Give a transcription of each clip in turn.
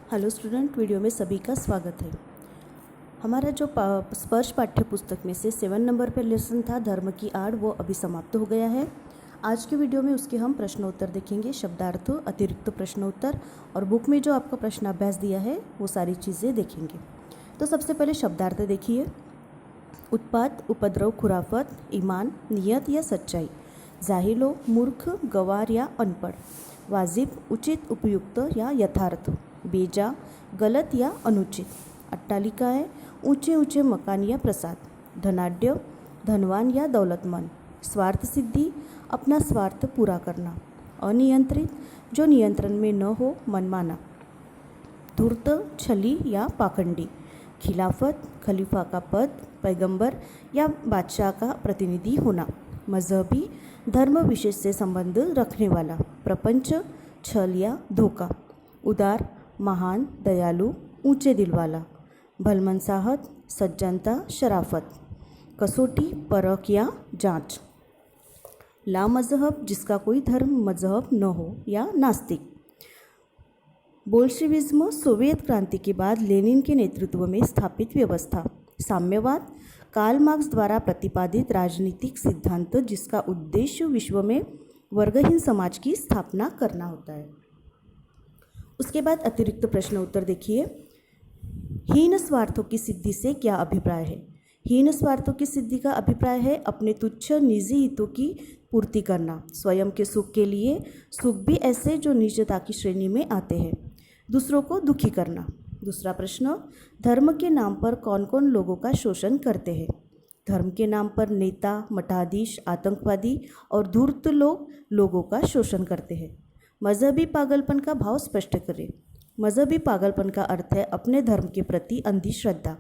Hello student, video में सभी का स्वागत है। हमारा जो स्पर्श पाठ्य पुस्तक में से 7 नंबर पर लेसन था धर्म की आड़, वो अभी समाप्त हो गया है। आज के वीडियो में उसके हम प्रश्नोत्तर देखेंगे, शब्दार्थ, अतिरिक्त प्रश्नोत्तर और बुक में जो आपका प्रश्नाभ्यास दिया है वो सारी चीज़ें देखेंगे। तो सबसे पहले शब्दार्थ देखिए। उत्पात, उपद्रव, खुराफत, ईमान, नियत या सच्चाई, जाहिलो, मूर्ख, गवार या अनपढ़, वाजिब, उचित, उपयुक्त या यथार्थ, बेजा, गलत या अनुचित, अट्टालिका है, ऊंचे ऊंचे मकान या प्रसाद, धनाढ्य, धनवान या दौलतमंद, स्वार्थ सिद्धि, अपना स्वार्थ पूरा करना, अनियंत्रित, जो नियंत्रण में न हो, मनमाना, धूर्त, छली या पाखंडी, खिलाफत, खलीफा का पद, पैगंबर या बादशाह का प्रतिनिधि होना, मजहबी, धर्म विशेष से संबंध रखने वाला, प्रपंच, छल या धोखा, उदार, महान, दयालु, ऊंचे दिल वाला, भलमनसाहत, सज्जनता, शराफत, कसौटी, परख या जांच, ला मजहब, जिसका कोई धर्म मजहब न हो या नास्तिक। बोल्शेविज्म, सोवियत क्रांति के बाद लेनिन के नेतृत्व में स्थापित व्यवस्था। साम्यवाद, कार्ल मार्क्स द्वारा प्रतिपादित राजनीतिक सिद्धांत जिसका उद्देश्य विश्व में वर्गहीन समाज की स्थापना करना होता है। उसके बाद अतिरिक्त प्रश्न उत्तर देखिए। हीन स्वार्थों की सिद्धि से क्या अभिप्राय है? हीन स्वार्थों की सिद्धि का अभिप्राय है अपने तुच्छ निजी हितों की पूर्ति करना, स्वयं के सुख के लिए, सुख भी ऐसे जो निजता की श्रेणी में आते हैं, दूसरों को दुखी करना। दूसरा प्रश्न, धर्म के नाम पर कौन कौन लोगों का शोषण करते हैं? धर्म के नाम पर नेता, मठाधीश, आतंकवादी और धूर्त लोग लोगों का शोषण करते हैं। मजहबी पागलपन का भाव स्पष्ट करें। मजहबी पागलपन का अर्थ है अपने धर्म के प्रति अंधी श्रद्धा,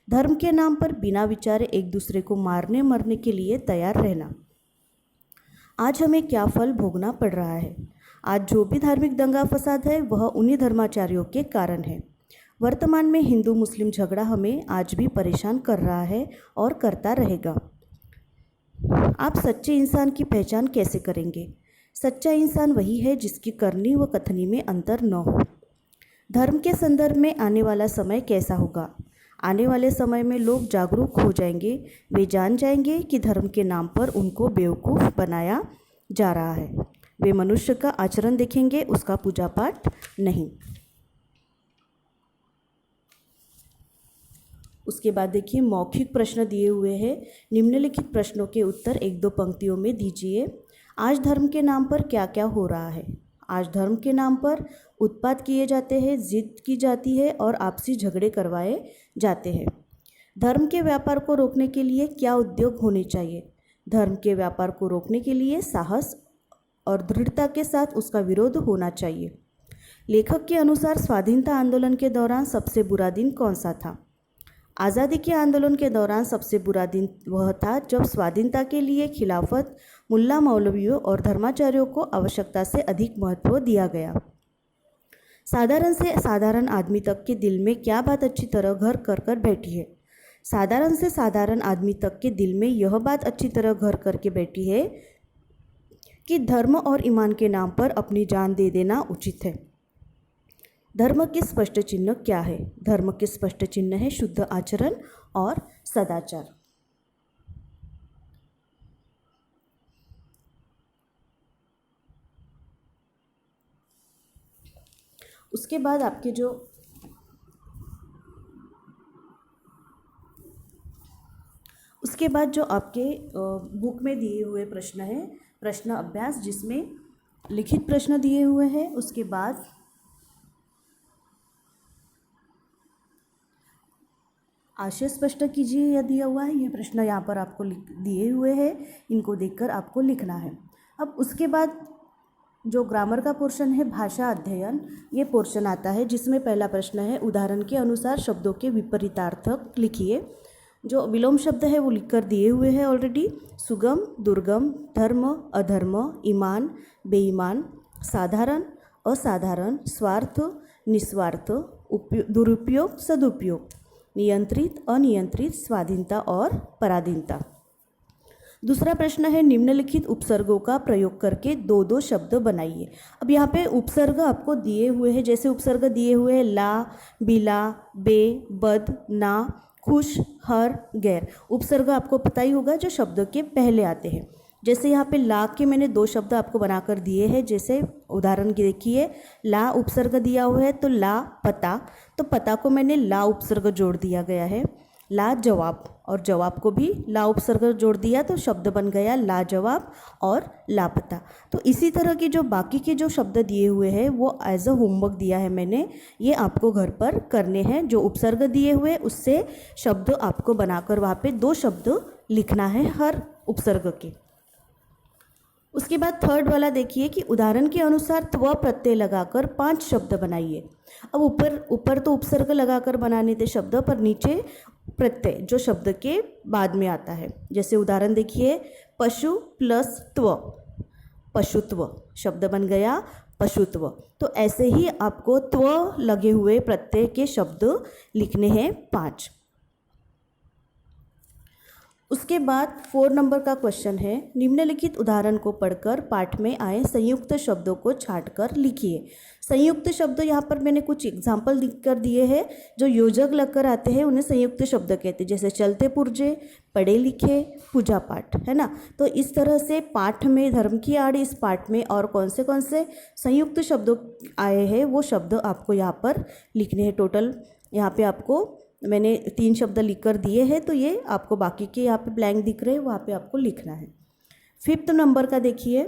धर्म के नाम पर बिना विचारे एक दूसरे को मारने मरने के लिए तैयार रहना। आज हमें क्या फल भोगना पड़ रहा है? आज जो भी धार्मिक दंगा फसाद है वह उन्हीं धर्माचार्यों के कारण है। वर्तमान में हिंदू मुस्लिम झगड़ा हमें आज भी परेशान कर रहा है और करता रहेगा। आप सच्चे इंसान की पहचान कैसे करेंगे? सच्चा इंसान वही है जिसकी करनी व कथनी में अंतर न हो। धर्म के संदर्भ में आने वाला समय कैसा होगा? आने वाले समय में लोग जागरूक हो जाएंगे। वे जान जाएंगे कि धर्म के नाम पर उनको बेवकूफ़ बनाया जा रहा है। वे मनुष्य का आचरण देखेंगे, उसका पूजा पाठ नहीं। उसके बाद देखिए, मौखिक प्रश्न दिए हुए हैं। निम्नलिखित प्रश्नों के उत्तर 1-2 पंक्तियों में दीजिए। आज धर्म के नाम पर क्या क्या हो रहा है? आज धर्म के नाम पर उत्पात किए जाते हैं, जिद की जाती है और आपसी झगड़े करवाए जाते हैं। धर्म के व्यापार को रोकने के लिए क्या उद्योग होने चाहिए? धर्म के व्यापार को रोकने के लिए साहस और दृढ़ता के साथ उसका विरोध होना चाहिए। लेखक के अनुसार स्वाधीनता आंदोलन के दौरान सबसे बुरा दिन कौन सा था? आज़ादी के आंदोलन के दौरान सबसे बुरा दिन वह था जब स्वाधीनता के लिए खिलाफत, मुल्ला मौलवियों और धर्माचार्यों को आवश्यकता से अधिक महत्व दिया गया। साधारण से साधारण आदमी तक के दिल में क्या बात अच्छी तरह घर कर कर बैठी है? साधारण से साधारण आदमी तक के दिल में यह बात अच्छी तरह घर करके बैठी है कि धर्म और ईमान के नाम पर अपनी जान दे देना उचित है। धर्म के स्पष्ट चिन्ह क्या है? धर्म के स्पष्ट चिन्ह है शुद्ध आचरण और सदाचार। उसके बाद जो आपके बुक में दिए हुए प्रश्न है, प्रश्न अभ्यास, जिसमें लिखित प्रश्न दिए हुए हैं। उसके बाद आशय स्पष्ट कीजिए यह दिया हुआ है। ये प्रश्न यहाँ पर आपको दिए हुए हैं, इनको देखकर आपको लिखना है। अब उसके बाद जो ग्रामर का पोर्शन है, भाषा अध्ययन, ये पोर्शन आता है जिसमें पहला प्रश्न है, उदाहरण के अनुसार शब्दों के विपरीतार्थक लिखिए। जो विलोम शब्द है वो लिखकर दिए हुए हैं ऑलरेडी। सुगम, दुर्गम, धर्म, अधर्म, ईमान, बेईमान, साधारण, असाधारण, स्वार्थ, निस्वार्थ, दुरुपयोग, सदुपयोग, नियंत्रित, अनियंत्रित, स्वाधीनता और पराधीनता। दूसरा प्रश्न है निम्नलिखित उपसर्गों का प्रयोग करके दो दो शब्द बनाइए। अब यहाँ पे उपसर्ग आपको दिए हुए हैं, जैसे उपसर्ग दिए हुए हैं ला, बिला, बे, बद, ना, खुश, हर, गैर। उपसर्ग आपको पता ही होगा जो शब्द के पहले आते हैं। जैसे यहाँ पे ला के मैंने दो शब्द आपको बनाकर दिए हैं, जैसे उदाहरण की देखिए, ला उपसर्ग दिया हुआ है तो ला पता, तो पता को मैंने ला उपसर्ग जोड़ दिया गया है। ला जवाब, और जवाब को भी ला उपसर्ग जोड़ दिया तो शब्द बन गया लाजवाब और लापता। तो इसी तरह के जो बाकी के जो शब्द दिए हुए हैं वो एज अ होमवर्क दिया है मैंने, ये आपको घर पर करने हैं। जो उपसर्ग दिए हुए उससे शब्द आपको बनाकर वहाँ पे दो शब्द लिखना है हर उपसर्ग के। उसके बाद थर्ड वाला देखिए कि उदाहरण के अनुसार त्व प्रत्यय लगाकर 5 शब्द बनाइए। अब ऊपर तो उपसर्ग लगाकर बनाने थे शब्द, पर नीचे प्रत्यय जो शब्द के बाद में आता है। जैसे उदाहरण देखिए, पशु प्लस त्व, पशुत्व शब्द बन गया पशुत्व। तो ऐसे ही आपको त्व लगे हुए प्रत्यय के शब्द लिखने हैं 5। उसके बाद 4 नंबर का क्वेश्चन है, निम्नलिखित उदाहरण को पढ़कर पाठ में आए संयुक्त शब्दों को छांटकर लिखिए। संयुक्त शब्द यहाँ पर मैंने कुछ एग्जाम्पल लिख कर दिए हैं। जो योजक लगकर आते हैं उन्हें संयुक्त शब्द कहते हैं, जैसे चलते पुर्जे, पढ़े लिखे, पूजा पाठ, है ना। तो इस तरह से पाठ में धर्म की आड़ इस पाठ में और कौन से संयुक्त शब्द आए हैं वो शब्द आपको यहाँ पर लिखने हैं। टोटल यहाँ पे आपको मैंने 3 शब्द लिख कर दिए हैं, तो ये आपको बाकी के यहाँ पे ब्लैंक दिख रहे हैं वहाँ पे आपको लिखना है। 5th नंबर का देखिए,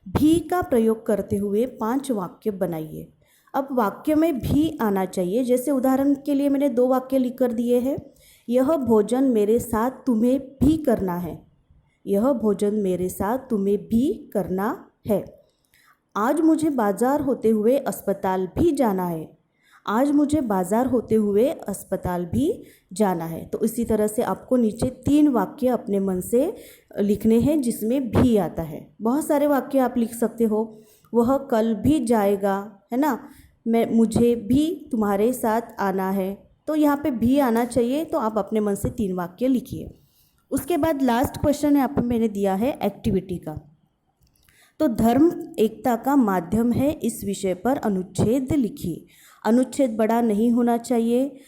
भी का प्रयोग करते हुए 5 वाक्य बनाइए। अब वाक्य में भी आना चाहिए। जैसे उदाहरण के लिए मैंने 2 वाक्य लिख कर दिए हैं, यह भोजन मेरे साथ तुम्हें भी करना है, यह भोजन मेरे साथ तुम्हें भी करना है। आज मुझे बाजार होते हुए अस्पताल भी जाना है, आज मुझे बाजार होते हुए अस्पताल भी जाना है। तो इसी तरह से आपको नीचे 3 वाक्य अपने मन से लिखने हैं जिसमें भी आता है। बहुत सारे वाक्य आप लिख सकते हो, वह कल भी जाएगा, है ना, मुझे भी तुम्हारे साथ आना है। तो यहाँ पे भी आना चाहिए, तो आप अपने मन से 3 वाक्य लिखिए। उसके बाद लास्ट क्वेश्चन यहाँ पर मैंने दिया है एक्टिविटी का। तो धर्म एकता का माध्यम है, इस विषय पर अनुच्छेद लिखिए। अनुच्छेद बड़ा नहीं होना चाहिए,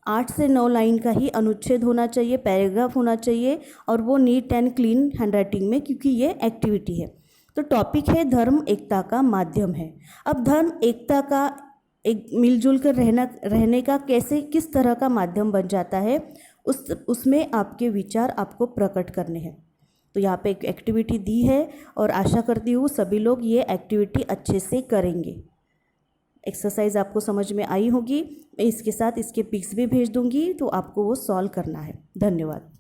8 से 9 लाइन का ही अनुच्छेद होना चाहिए, पैराग्राफ होना चाहिए, और वो नीट एंड क्लीन हैंडराइटिंग में, क्योंकि ये एक्टिविटी है। तो टॉपिक है धर्म एकता का माध्यम है। अब धर्म एकता का एक मिलजुल कर रहने का किस तरह का माध्यम बन जाता है, उसमें आपके विचार आपको प्रकट करने हैं। तो यहाँ पे एक एक्टिविटी दी है और आशा करती हूँ सभी लोग ये एक्टिविटी अच्छे से करेंगे। एक्सरसाइज आपको समझ में आई होगी। मैं इसके साथ इसके पिक्स भी भेज दूँगी, तो आपको वो सॉल्व करना है। धन्यवाद।